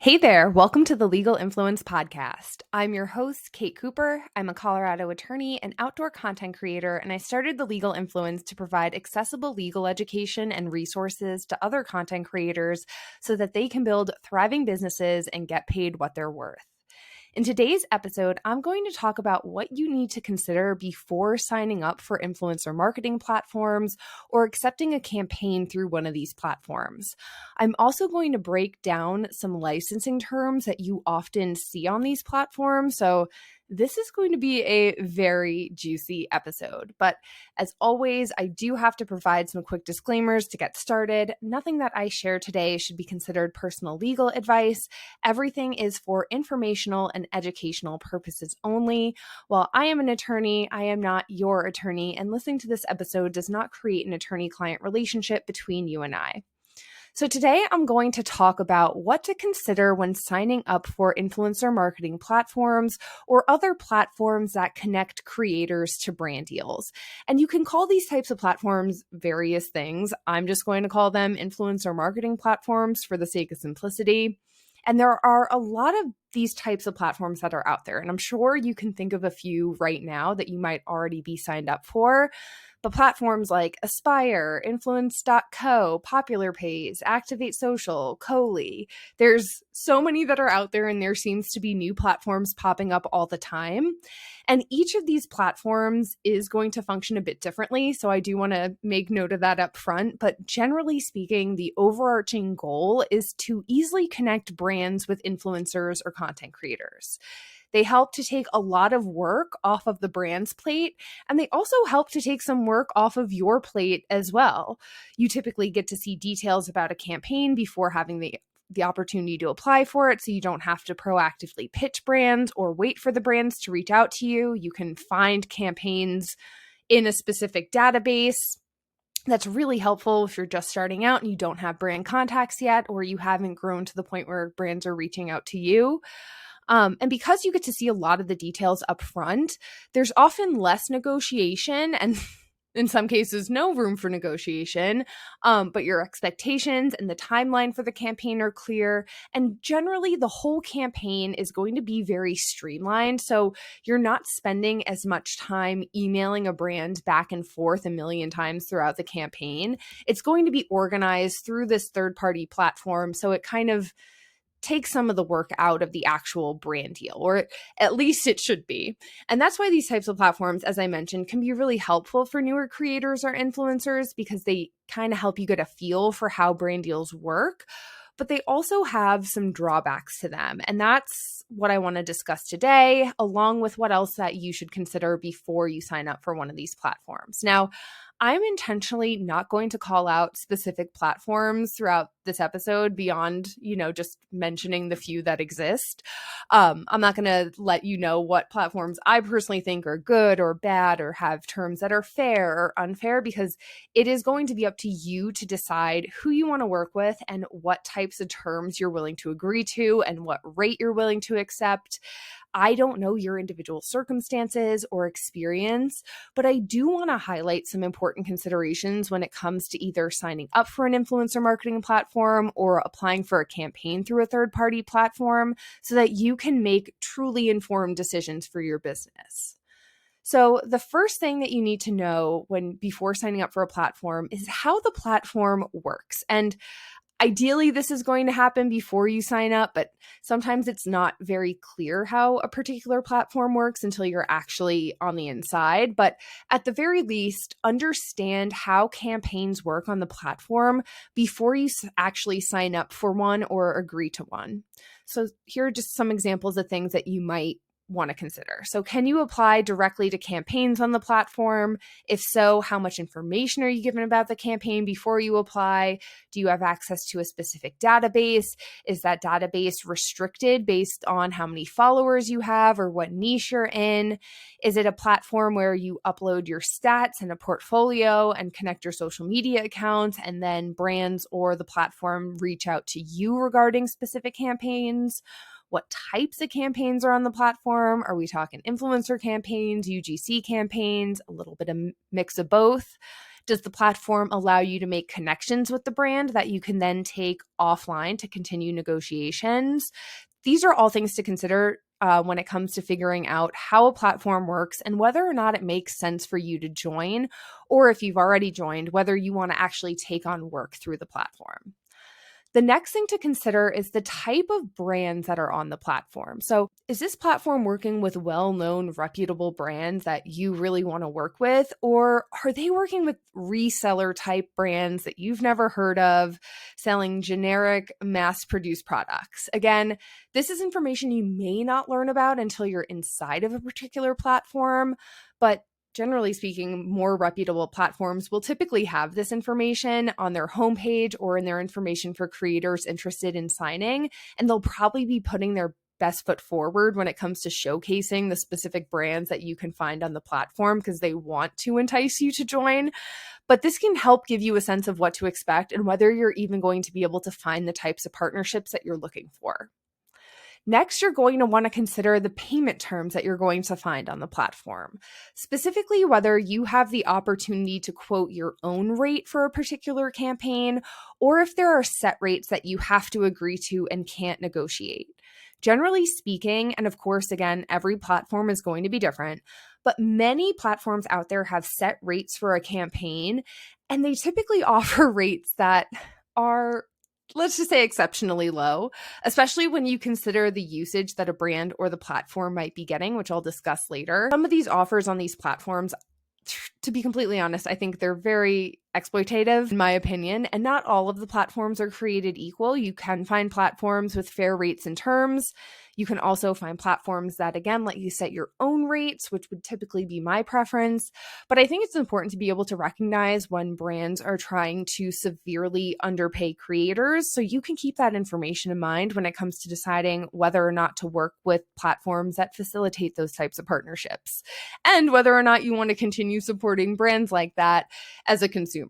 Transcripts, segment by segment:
Hey there, welcome to the Legal Influence Podcast. I'm your host, Kate Cooper. I'm a Colorado attorney and outdoor content creator, and I started the Legal Influence to provide accessible legal education and resources to other content creators so that they can build thriving businesses and get paid what they're worth. In today's episode, I'm going to talk about what you need to consider before signing up for influencer marketing platforms or accepting a campaign through one of these platforms. I'm also going to break down some licensing terms that you often see on these platforms. So this is going to be a very juicy episode. But as always, I do have to provide some quick disclaimers to get started. Nothing that I share today should be considered personal legal advice. Everything is for informational and educational purposes only. While I am an attorney, I am not your attorney, and listening to this episode does not create an attorney-client relationship between you and I. So today I'm going to talk about what to consider when signing up for influencer marketing platforms or other platforms that connect creators to brand deals. And you can call these types of platforms various things. I'm just going to call them influencer marketing platforms for the sake of simplicity. And there are a lot of these types of platforms that are out there. And I'm sure you can think of a few right now that you might already be signed up for. But platforms like Aspire, Influence.co, Popular Pays, Activate Social, Coley, there's so many that are out there, and there seems to be new platforms popping up all the time. And each of these platforms is going to function a bit differently. So I do want to make note of that up front. But generally speaking, the overarching goal is to easily connect brands with influencers or content creators. They help to take a lot of work off of the brand's plate, and they also help to take some work off of your plate as well. You typically get to see details about a campaign before having the opportunity to apply for it, so you don't have to proactively pitch brands or wait for the brands to reach out to you. You can find campaigns in a specific database. That's really helpful if you're just starting out and you don't have brand contacts yet, or you haven't grown to the point where brands are reaching out to you. And because you get to see a lot of the details up front, there's often less negotiation and in some cases, no room for negotiation, but your expectations and the timeline for the campaign are clear. And generally, the whole campaign is going to be very streamlined. So you're not spending as much time emailing a brand back and forth a million times throughout the campaign. It's going to be organized through this third-party platform. So it kind of take some of the work out of the actual brand deal, or at least it should be. And that's why these types of platforms, as I mentioned, can be really helpful for newer creators or influencers because they kind of help you get a feel for how brand deals work. But they also have some drawbacks to them. And that's what I want to discuss today, along with what else that you should consider before you sign up for one of these platforms. Now, I'm intentionally not going to call out specific platforms throughout this episode beyond, just mentioning the few that exist. I'm not going to let you know what platforms I personally think are good or bad or have terms that are fair or unfair, because it is going to be up to you to decide who you want to work with and what types of terms you're willing to agree to and what rate you're willing to accept. I don't know your individual circumstances or experience, but I do want to highlight some important considerations when it comes to either signing up for an influencer marketing platform or applying for a campaign through a third-party platform so that you can make truly informed decisions for your business. So the first thing that you need to know before signing up for a platform is how the platform works. And ideally, this is going to happen before you sign up, but sometimes it's not very clear how a particular platform works until you're actually on the inside. But at the very least, understand how campaigns work on the platform before you actually sign up for one or agree to one. So here are just some examples of things that you might want to consider. So can you apply directly to campaigns on the platform? If so, how much information are you given about the campaign before you apply? Do you have access to a specific database? Is that database restricted based on how many followers you have or what niche you're in? Is it a platform where you upload your stats and a portfolio and connect your social media accounts, and then brands or the platform reach out to you regarding specific campaigns? What types of campaigns are on the platform? Are we talking influencer campaigns, UGC campaigns, a little bit of mix of both? Does the platform allow you to make connections with the brand that you can then take offline to continue negotiations? These are all things to consider when it comes to figuring out how a platform works and whether or not it makes sense for you to join, or if you've already joined, whether you want to actually take on work through the platform. The next thing to consider is the type of brands that are on the platform. So, is this platform working with well-known, reputable brands that you really want to work with? Or are they working with reseller type brands that you've never heard of, selling generic, mass-produced products? Again, this is information you may not learn about until you're inside of a particular platform, but generally speaking, more reputable platforms will typically have this information on their homepage or in their information for creators interested in signing, and they'll probably be putting their best foot forward when it comes to showcasing the specific brands that you can find on the platform because they want to entice you to join. But this can help give you a sense of what to expect and whether you're even going to be able to find the types of partnerships that you're looking for. Next, you're going to want to consider the payment terms that you're going to find on the platform, specifically whether you have the opportunity to quote your own rate for a particular campaign, or if there are set rates that you have to agree to and can't negotiate. Generally speaking, and of course, again, every platform is going to be different, but many platforms out there have set rates for a campaign, and they typically offer rates that are, let's just say, exceptionally low, especially when you consider the usage that a brand or the platform might be getting, which I'll discuss later. Some of these offers on these platforms, to be completely honest, I think they're very exploitative, in my opinion, and not all of the platforms are created equal. You can find platforms with fair rates and terms. You can also find platforms that, again, let you set your own rates, which would typically be my preference. But I think it's important to be able to recognize when brands are trying to severely underpay creators, so you can keep that information in mind when it comes to deciding whether or not to work with platforms that facilitate those types of partnerships, and whether or not you want to continue supporting brands like that as a consumer.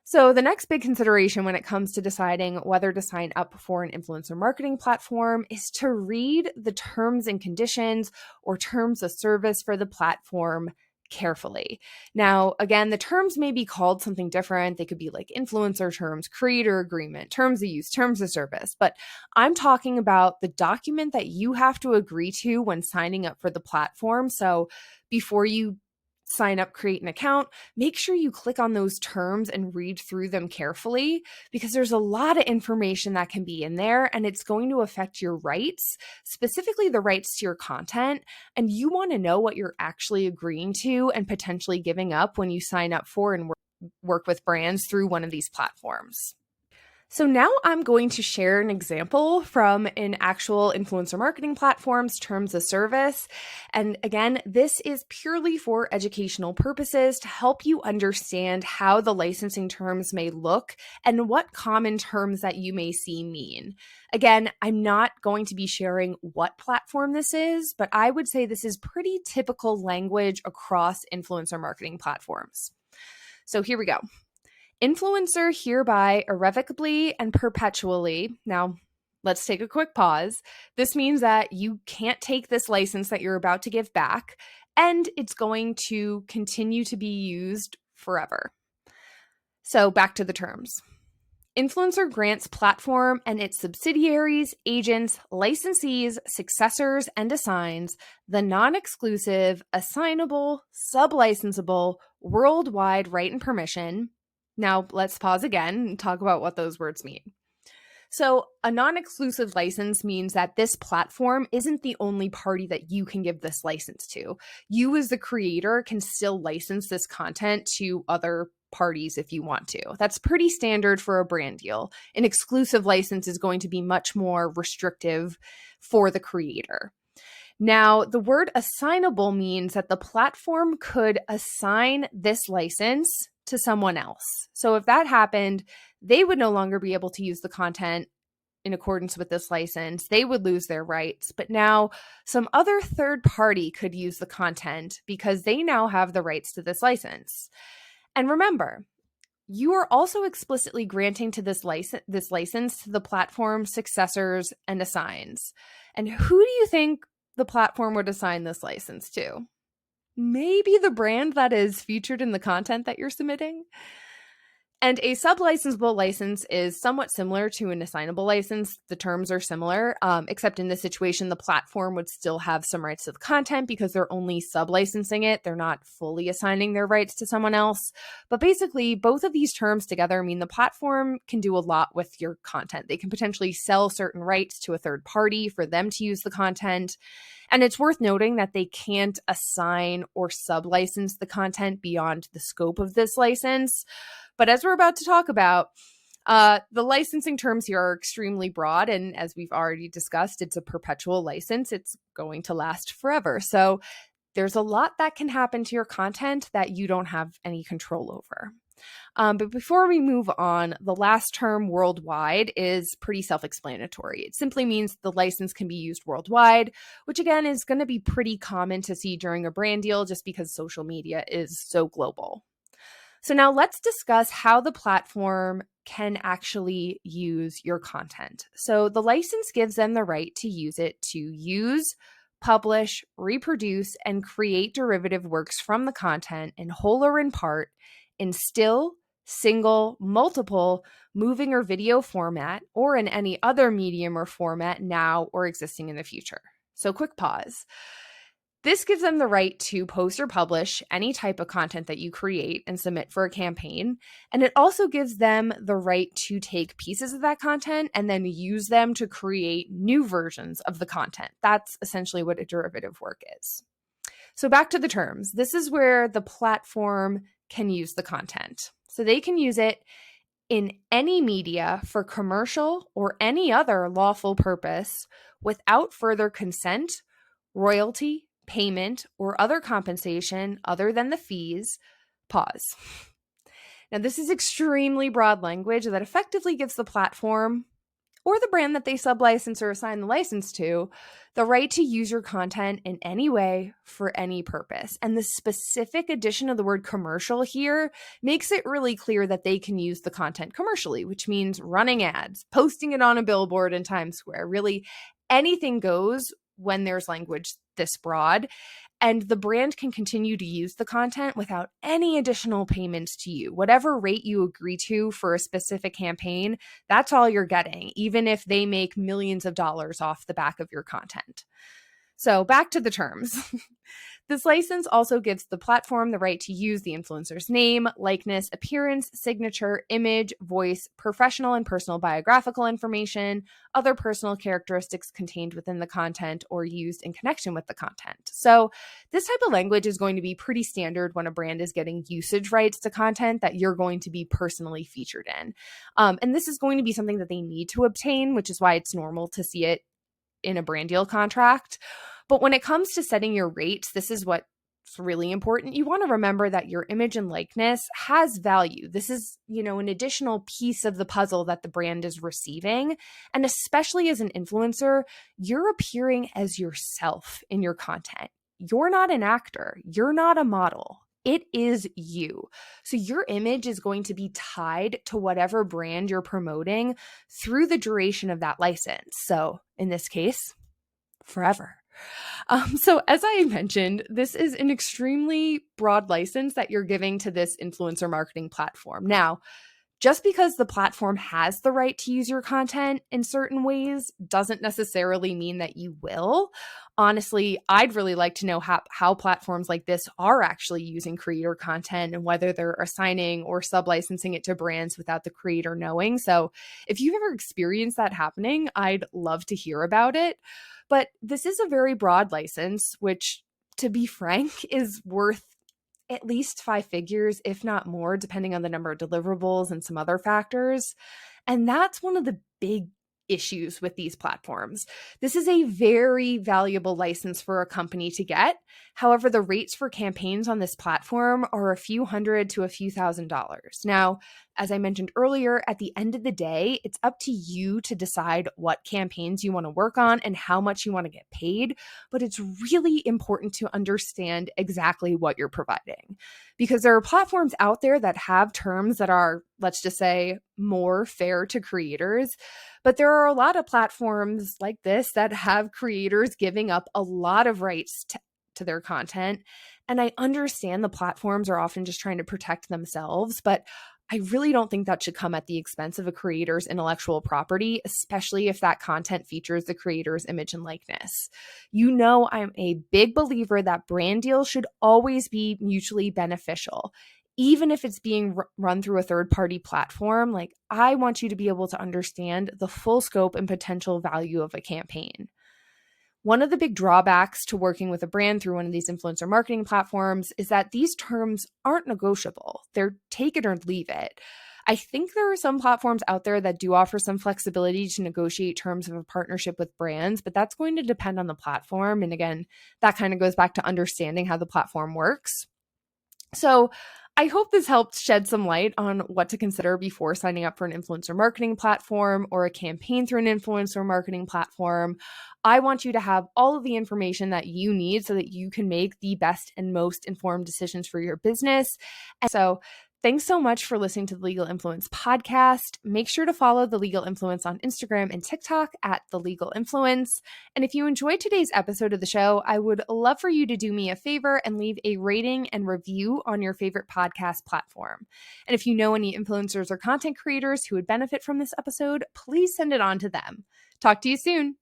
So the next big consideration when it comes to deciding whether to sign up for an influencer marketing platform is to read the terms and conditions or terms of service for the platform carefully. Now, again, the terms may be called something different. They could be like influencer terms, creator agreement, terms of use, terms of service, but I'm talking about the document that you have to agree to when signing up for the platform. So before you sign up, create an account, make sure you click on those terms and read through them carefully, because there's a lot of information that can be in there and it's going to affect your rights, specifically the rights to your content. And you want to know what you're actually agreeing to and potentially giving up when you sign up for and work with brands through one of these platforms. So now I'm going to share an example from an actual influencer marketing platform's terms of service. And again, this is purely for educational purposes to help you understand how the licensing terms may look and what common terms that you may see mean. Again, I'm not going to be sharing what platform this is, but I would say this is pretty typical language across influencer marketing platforms. So here we go. Influencer hereby irrevocably and perpetually. Now, let's take a quick pause. This means that you can't take this license that you're about to give back, and it's going to continue to be used forever. So back to the terms. Influencer grants platform and its subsidiaries, agents, licensees, successors, and assigns the non-exclusive, assignable, sub-licensable, worldwide right and permission. Now, let's pause again and talk about what those words mean. So, a non-exclusive license means that this platform isn't the only party that you can give this license to. You as the creator can still license this content to other parties if you want to. That's pretty standard for a brand deal. An exclusive license is going to be much more restrictive for the creator. Now, the word assignable means that the platform could assign this license to someone else. So if that happened, they would no longer be able to use the content in accordance with this license. They would lose their rights. But now some other third party could use the content because they now have the rights to this license. And remember, you are also explicitly granting to this license to the platform's successors and assigns. And who do you think the platform would assign this license to? maybe the brand that is featured in the content that you're submitting. And a sublicensable license is somewhat similar to an assignable license. The terms are similar, except in this situation, the platform would still have some rights to the content because they're only sublicensing it. They're not fully assigning their rights to someone else. But basically, both of these terms together mean the platform can do a lot with your content. They can potentially sell certain rights to a third party for them to use the content. And it's worth noting that they can't assign or sublicense the content beyond the scope of this license. But as we're about to talk about, the licensing terms here are extremely broad. And as we've already discussed, it's a perpetual license. It's going to last forever. So there's a lot that can happen to your content that you don't have any control over. But before we move on, the last term, worldwide, is pretty self-explanatory. It simply means the license can be used worldwide, which again is going to be pretty common to see during a brand deal just because social media is so global. So now let's discuss how the platform can actually use your content. So the license gives them the right to use it to use, publish, reproduce, and create derivative works from the content in whole or in part in still, single, multiple, moving or video format, or in any other medium or format now or existing in the future. So quick pause. This gives them the right to post or publish any type of content that you create and submit for a campaign. And it also gives them the right to take pieces of that content and then use them to create new versions of the content. That's essentially what a derivative work is. So back to the terms. This is where the platform can use the content. So they can use it in any media for commercial or any other lawful purpose without further consent, royalty, payment, or other compensation other than the fees. Pause. Now, this is extremely broad language that effectively gives the platform or the brand that they sublicense or assign the license to the right to use your content in any way for any purpose. And the specific addition of the word commercial here makes it really clear that they can use the content commercially, which means running ads, posting it on a billboard in Times Square. Really, anything goes when there's language this broad, and the brand can continue to use the content without any additional payments to you. Whatever rate you agree to for a specific campaign, that's all you're getting, even if they make millions of dollars off the back of your content. So back to the terms. This license also gives the platform the right to use the influencer's name, likeness, appearance, signature, image, voice, professional and personal biographical information, other personal characteristics contained within the content or used in connection with the content. So this type of language is going to be pretty standard when a brand is getting usage rights to content that you're going to be personally featured in. And this is going to be something that they need to obtain, which is why it's normal to see it in a brand deal contract. But when it comes to setting your rates, this is what's really important. You want to remember that your image and likeness has value. This is, an additional piece of the puzzle that the brand is receiving. And especially as an influencer, you're appearing as yourself in your content. You're not an actor. You're not a model. It is you. So your image is going to be tied to whatever brand you're promoting through the duration of that license. So in this case, forever. So as I mentioned, this is an extremely broad license that you're giving to this influencer marketing platform. Now, just because the platform has the right to use your content in certain ways doesn't necessarily mean that you will. Honestly, I'd really like to know how platforms like this are actually using creator content and whether they're assigning or sublicensing it to brands without the creator knowing. So if you've ever experienced that happening, I'd love to hear about it. But this is a very broad license, which, to be frank, is worth at least 5 figures, if not more, depending on the number of deliverables and some other factors. And that's one of the big issues with these platforms. This is a very valuable license for a company to get. However, the rates for campaigns on this platform are a few $100 to a few $1,000s. Now, as I mentioned earlier, at the end of the day, it's up to you to decide what campaigns you want to work on and how much you want to get paid. But it's really important to understand exactly what you're providing, because there are platforms out there that have terms that are, let's just say, more fair to creators. But there are a lot of platforms like this that have creators giving up a lot of rights to their content. And I understand the platforms are often just trying to protect themselves, but I really don't think that should come at the expense of a creator's intellectual property, especially if that content features the creator's image and likeness. You know, I'm a big believer that brand deals should always be mutually beneficial. Even if it's being run through a third-party platform, like I want you to be able to understand the full scope and potential value of a campaign. One of the big drawbacks to working with a brand through one of these influencer marketing platforms is that these terms aren't negotiable. They're take it or leave it. I think there are some platforms out there that do offer some flexibility to negotiate terms of a partnership with brands, but that's going to depend on the platform. And again, that kind of goes back to understanding how the platform works. So I hope this helped shed some light on what to consider before signing up for an influencer marketing platform or a campaign through an influencer marketing platform. I want you to have all of the information that you need so that you can make the best and most informed decisions for your business. And so thanks so much for listening to the Legal Influence podcast. Make sure to follow The Legal Influence on Instagram and TikTok at The Legal Influence. And if you enjoyed today's episode of the show, I would love for you to do me a favor and leave a rating and review on your favorite podcast platform. And if you know any influencers or content creators who would benefit from this episode, please send it on to them. Talk to you soon.